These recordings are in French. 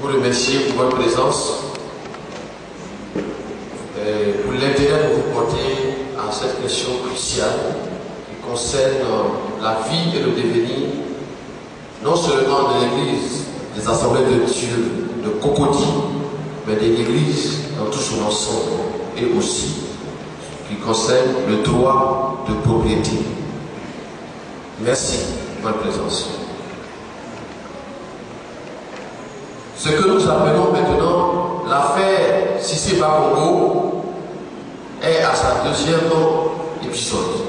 vous remercier pour votre présence, pour l'intérêt que vous portez à cette question cruciale qui concerne la vie et le devenir, non seulement de l'Église, des assemblées de Dieu, de Cocody, mais de l'Église dans tout son ensemble, et aussi qui concerne le droit de propriété. Merci pour votre présence. Ce que nous appelons maintenant l'affaire Cissé Bakongo est à sa deuxième épisode.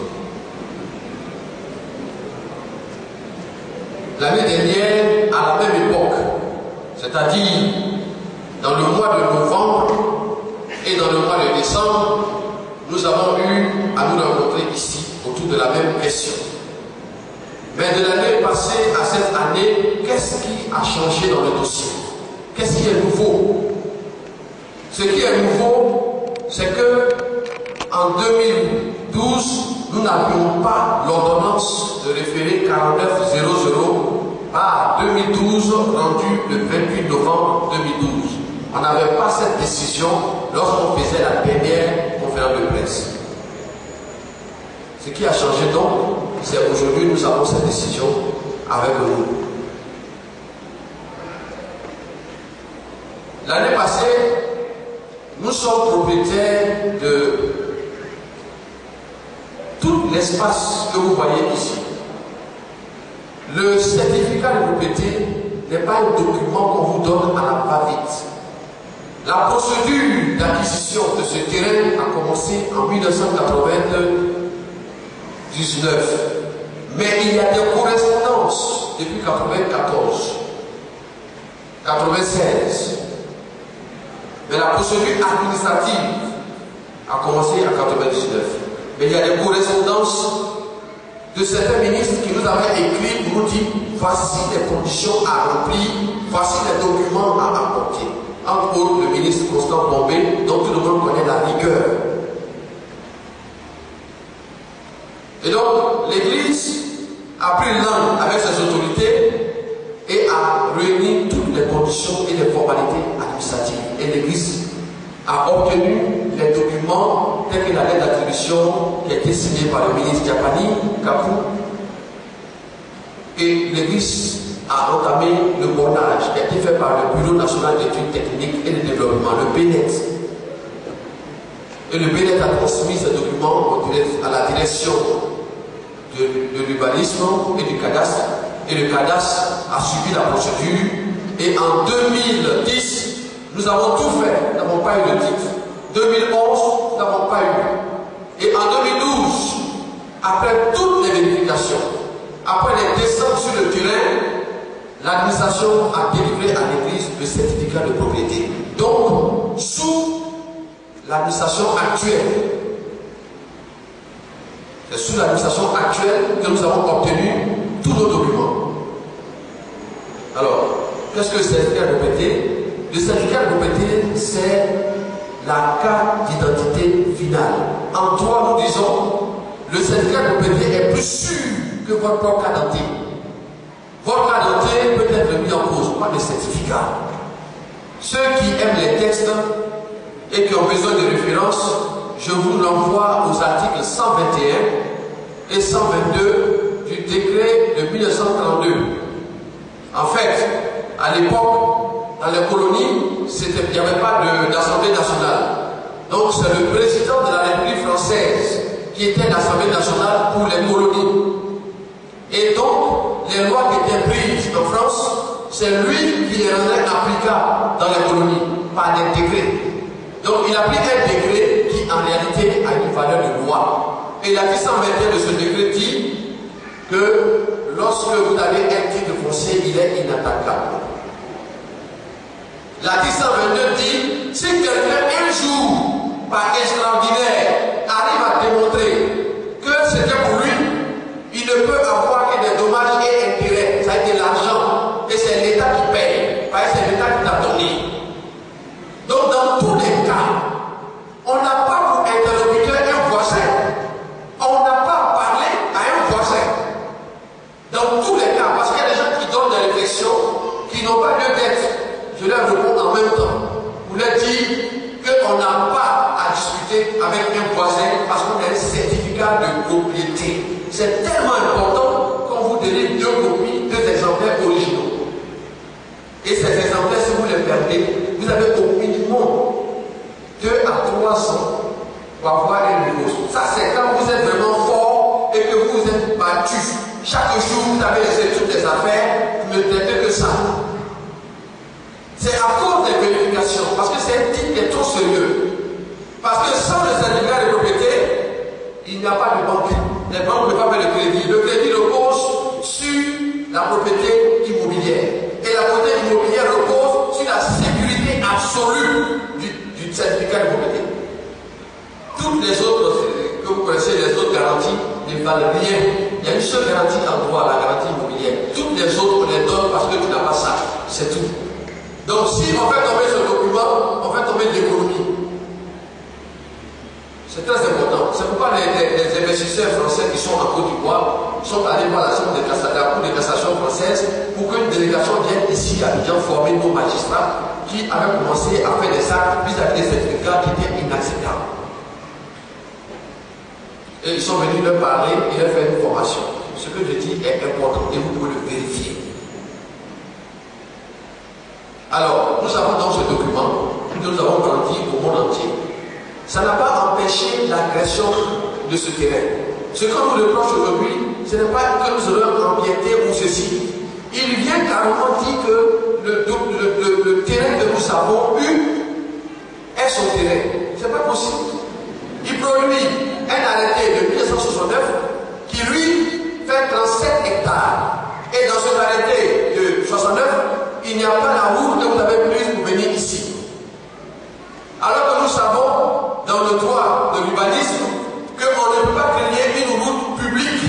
L'année dernière, à la même époque, c'est-à-dire dans le mois de novembre et dans le mois de décembre, nous avons eu à nous rencontrer ici autour de la même question. Mais de l'année passée à cette année, qu'est-ce qui a changé dans le dossier? Qu'est-ce qui est nouveau? Ce qui est nouveau, c'est que en 2012, nous n'avions pas l'ordonnance de référé 4900 par 2012 rendue le 28 novembre 2012. On n'avait pas cette décision lorsqu'on faisait la dernière conférence de presse. Ce qui a changé donc, c'est aujourd'hui nous avons cette décision avec nous. L'année passée, nous sommes propriétaires de tout l'espace que vous voyez ici. Le certificat de propriété n'est pas un document qu'on vous donne à la va-vite. La procédure d'acquisition de ce terrain a commencé en 1999. Mais il y a des correspondances depuis 1994, 1996. Mais la procédure administrative a commencé en 1999. Mais il y a des correspondances de certains ministres qui nous avaient écrit pour nous dire voici les conditions à remplir, voici les documents à apporter. Entre autres, le ministre Constant Bombé, dont tout le monde connaît la rigueur. Et donc, l'Église a pris l'an avec ses autorités et a réuni toutes les conditions et les formalités administratives. Et l'Église a obtenu les documents tels que la lettre d'attribution qui a été signée par le ministre Diapani Kakou. Et l'Église a entamé le bornage qui a été fait par le Bureau national d'études techniques et de développement, le BNET. Et le BNET a transmis ces documents à la direction de l'urbanisme et du cadastre. Et le cadastre a suivi la procédure. Et en 2010, nous avons tout fait, nous n'avons pas eu le titre. 2011, nous n'avons pas eu. Et en 2012, après toutes les vérifications, après les descentes sur le terrain, l'administration a délivré à l'Église le certificat de propriété. Donc, sous l'administration actuelle, c'est sous l'administration actuelle que nous avons obtenu tous nos documents. Alors, qu'est-ce que le certificat de propriété? Le certificat de propriété, c'est la carte d'identité finale. En droit, nous disons, le certificat de propriété est plus sûr que votre propre carte d'identité. Votre carte d'identité peut être mis en cause, pas de certificat. Ceux qui aiment les textes et qui ont besoin de références, je vous renvoie aux articles 121 et 122 du décret de 1932. En fait, à l'époque, dans les colonies, il n'y avait pas d'Assemblée nationale. Donc c'est le président de la République française qui était l'Assemblée nationale pour les colonies. Et donc, les lois qui étaient prises en France, c'est lui qui les rendait applicables dans les colonies, par des décrets. Donc il a pris un décret qui en réalité a une valeur de loi. Et l'article 121 de ce décret dit que lorsque vous avez un titre foncier, il est inattaquable. L'article 122 dit, si quelqu'un un jour, par extraordinaire, arrive à démontrer que c'était pour lui, il ne peut avoir que des dommages et intérêts. Ça a été l'argent. Et c'est l'État qui paye. Parce que c'est l'État qui t'a donné. Donc dans tous les cas, on n'a pas pour interlocuteur un voisin. On n'a pas parlé à un voisin. Dans tous les cas, parce qu'il y a des gens qui donnent des réflexions qui n'ont pas lieu d'être. Je leur c'est tellement important qu'on vous délivre 2 copies, 2 exemplaires originaux. Et ces exemplaires, si vous les perdez, vous avez au minimum 2 à 3 ans pour avoir un nouveau. Ça, c'est quand vous êtes vraiment fort et que vous vous êtes battu. Chaque jour, vous avez laissé toutes les affaires, vous ne traitez que ça. C'est à cause des vérifications, parce que c'est un titre qui est trop sérieux. Parce que sans le certificat de propriété, il n'y a pas de banque. Les banques ne peuvent pas faire le crédit. Le crédit repose sur la propriété immobilière. Et la propriété immobilière repose sur la sécurité absolue du certificat de propriété. Toutes les autres, que vous connaissez, les autres garanties ne valent rien. Il y a une seule garantie en droit, la garantie immobilière. Toutes les autres, on les donne parce que tu n'as pas ça. C'est tout. Donc si on fait tomber ce document, on fait tomber l'économie. C'est très important. C'est pourquoi les investisseurs français qui sont en Côte d'Ivoire sont allés voir la Cour de cassation française pour qu'une délégation vienne ici à Abidjan former nos magistrats qui avaient commencé à faire des actes vis-à-vis des certificats qui étaient inacceptables. Et ils sont venus leur parler et leur faire une formation. Ce que je dis est important et vous pouvez le vérifier. Alors, nous avons dans ce document que nous avons grandi au monde entier. Ça n'a pas empêché l'agression de ce terrain. Ce qu'on nous reproche aujourd'hui, ce n'est pas que nous aurions empiété ou ceci. Il vient carrément dire que le terrain que nous avons eu est son terrain. Ce n'est pas possible. Il produit un arrêté de 1969 qui lui fait 37 hectares. Et dans cet arrêté de 69, il n'y a pas la route que vous avez prise pour venir ici. Alors que nous savons, dans le droit de l'urbanisme, qu'on ne peut pas créer une route publique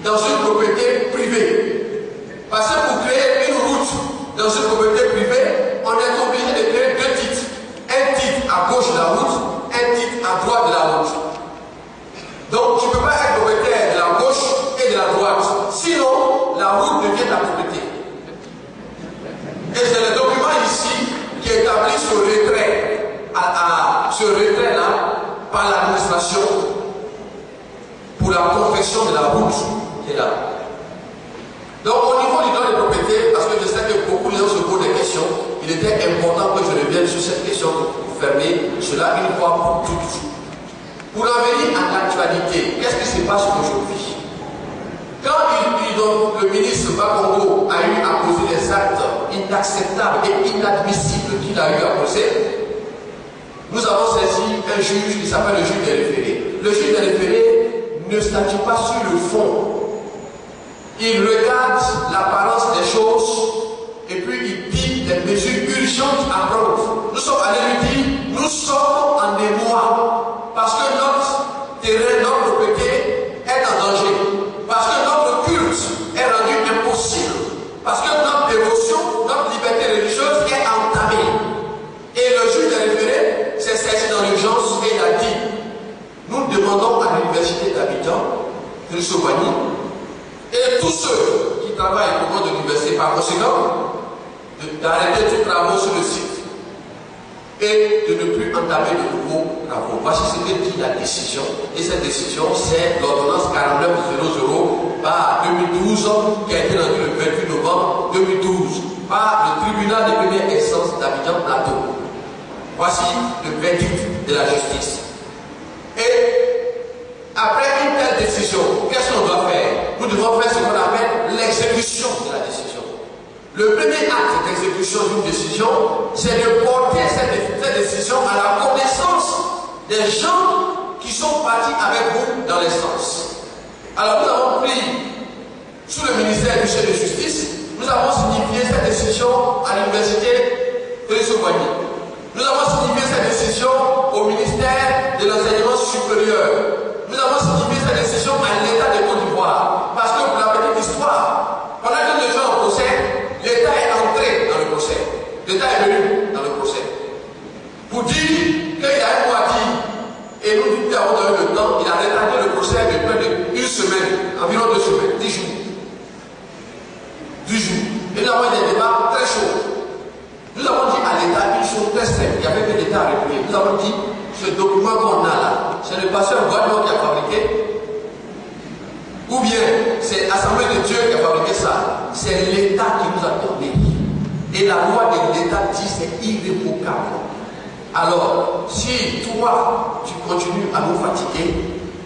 dans une propriété privée. Parce que pour créer une route dans une propriété privée, on est obligé de créer 2 titres. Un titre à gauche de la route, un titre à droite de la route. Donc tu ne peux pas être propriétaire de la gauche et de la droite. Sinon, la route devient ta propriété. Et c'est le document ici qui établit ce retrait-là par l'administration pour la confection de la route qui est là. Donc au niveau du droit de propriété, parce que je sais que beaucoup de gens se posent des questions, il était important que je revienne sur cette question pour fermer cela une fois pour toutes. Pour en venir à l'actualité, qu'est-ce qui se passe aujourd'hui? Quand le ministre Bakongo a eu à poser des actes inacceptables et inadmissibles qu'il a eu à poser, nous avons saisi un juge qui s'appelle le juge des référés. Le juge des référés ne statue pas sur le fond. Il regarde l'apparence des choses et puis il dit des mesures urgentes à prendre. Nous sommes allés lui dire, nous sommes en émoi parce que notre terrain, notre propriété est en danger. Parce que notre culte est rendu impossible. Parce que notre dévotion, notre liberté religieuse est entamée. Et le juge des référés s'est saisi dans l'urgence et il a dit, nous demandons à l'université d'Abidjan, de Souvani, et tous ceux qui travaillent au niveau de l'université par conséquent, d'arrêter tous les travaux sur le site et de ne plus entamer de nouveaux travaux. Voici ce que dit la décision. Et cette décision, c'est l'ordonnance 4900 par 2012 qui a été rendue le 28 novembre 2012 par le tribunal de première instance d'Abidjan Plateau. Voici le verdict de la justice. Et après une telle décision, qu'est-ce qu'on doit faire? Nous devons faire ce qu'on appelle l'exécution de la décision. Le premier acte d'exécution d'une décision, c'est de porter cette décision à la connaissance des gens qui sont partis avec vous dans l'instance. Alors nous avons pris, sous le ministère du chef de justice, nous avons signifié cette décision à l'université de Souvani. Nous avons signifié cette décision au ministère de l'enseignement supérieur. Nous avons signifié cette décision à l'État de Côte d'Ivoire. Parce que pour la petite histoire, pendant que les gens au procès, l'État est entré dans le procès. L'État est venu dans le procès. Pour dire qu'il y a un mois dit, et nous avons donné le temps, il a retardé le procès de près d'une semaine, environ 2 semaines, 10 jours. 10 jours. Et nous avons eu des débats très chauds. Nous avons dit à l'État une chose très simple. Il y avait que l'État à réprimer. Nous avons dit, ce document qu'on a là, c'est le pasteur Guadon qui a fabriqué, ou Ou bien c'est l'Assemblée de Dieu qui a fabriqué ça. C'est l'État qui nous a donné. Et la loi de l'État dit c'est irrévocable. Alors, si toi, tu continues à nous fatiguer,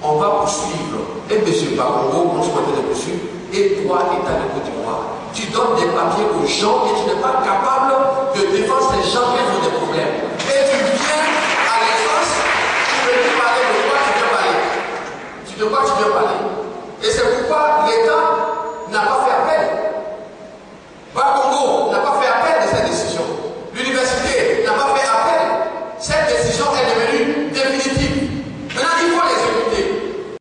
on va poursuivre. Et M. Bakongo, on se de poursuivre. Et toi, État de Côte d'Ivoire, tu donnes des papiers aux gens et tu n'es pas capable de défendre ces gens qui ont des problèmes. Et tu viens à l'essence, tu veux nous parler de quoi tu veux parler. De quoi tu veux parler. Et c'est